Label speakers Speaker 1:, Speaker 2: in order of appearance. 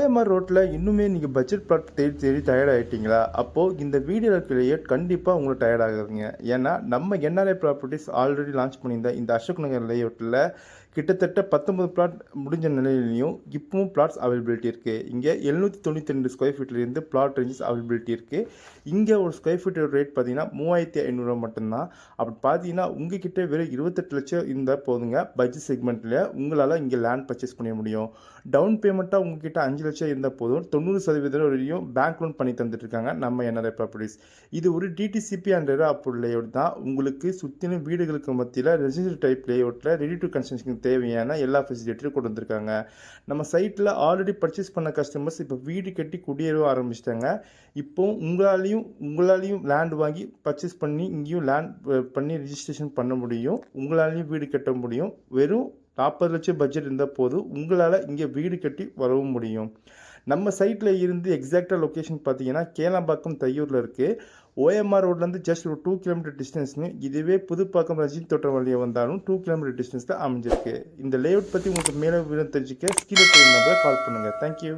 Speaker 1: OMR ரோட்டில் இன்னுமே நீங்கள் பட்ஜெட் பிளாட் தேடி தேடி டயர்ட் ஆகிட்டீங்களா? அப்போது இந்த வீடியோ இருக்கிற கண்டிப்பாக உங்களுக்கு டயர்ட் ஆகுதுங்க. ஏன்னா நம்ம என்ஆர்ஐ ப்ராப்பர்ட்டிஸ் ஆல்ரெடி லான்ச் பண்ணியிருந்த இந்த அசோக் நகர் லேஅவுட்டில் கிட்டத்தட்ட 19 பிளாட் முடிஞ்ச நிலையிலையும் இப்பவும் பிளாட்ஸ் அவைலபிலிட்டி இருக்குது. இங்கே 792 ஸ்கொயர் ஃபீட்லேருந்து பிளாட் ரேஞ்சஸ் அவைலபிலிட்டி இருக்குது. இங்கே ஒரு ஸ்கொயர் ஃபீட்டோட ரேட் பார்த்தீங்கன்னா 3500 மட்டும்தான். அப்படி பார்த்தீங்கன்னா உங்ககிட்ட வெறும் 28 லட்சம் இருந்தால் போதுங்க. பட்ஜெட் செக்மெண்ட்டில் உங்களால் இங்கே லேண்ட் பர்ச்சேஸ் பண்ண முடியும். டவுன் பேமெண்ட்டாக உங்ககிட்ட 5 லட்சம் இருந்தால் போதும். 90% வரையும் பேங்க் லோன் பண்ணி தந்துட்டுருக்காங்க நம்ம என்ஆர்ஐ ப்ராப்பர்ட்டிஸ். இது ஒரு டிடிசிபி அண்ட் அப்ரூவ் லேஅவுட் தான். உங்களுக்கு சுற்றிலும் வீடுகளுக்கு மத்தியில் ரெசிடென்ஷியல் டைப் லேஅவுட்டில் ரெடி டு கன்ஸ்ட்ரக்ஷன் தேவையான எல்லா ஃபெசிலிட்டியும் கொண்டு வந்திருக்காங்க. நம்ம சைட்டில் ஆல்ரெடி பர்ச்சேஸ் பண்ண கஸ்டமர்ஸ் இப்போ வீடு கட்டி குடியேற ஆரம்பிச்சிட்டாங்க. இப்போ உங்களாலையும் லேண்ட் வாங்கி பர்ச்சேஸ் பண்ணி இங்கேயும் லேண்ட் பண்ணி ரிஜிஸ்ட்ரேஷன் பண்ண முடியும். உங்களாலையும் வீடு கட்ட முடியும். வெறும் 40 லட்சம் பட்ஜெட் இருந்தால் போதும் உங்களால் இங்கே வீடு கட்டி வரவும் முடியும். நம்ம சைட்டில் இருந்து எக்ஸாக்டாக லொக்கேஷன் பார்த்தீங்கன்னா கேளம்பாக்கம் தையூரில் இருக்குது. ஓஎம்ஆர் ரோட்லேருந்து ஜஸ்ட் ஒரு 2 கிலோமீட்டர் டிஸ்டன்ஸ்னு. இதுவே புதுப்பாக்கம் ரஜினி தோட்டம் வழியாக வந்தாலும் 2 கிலோமீட்டர் டிஸ்டன்ஸ் தான் அமைஞ்சிருக்கு. இந்த லேஅவுட் பற்றி உங்களுக்கு மேலே விவரம் தெரிஞ்சுக்க ஸ்கீழே நம்பரை கால் பண்ணுங்கள். தேங்க்யூ.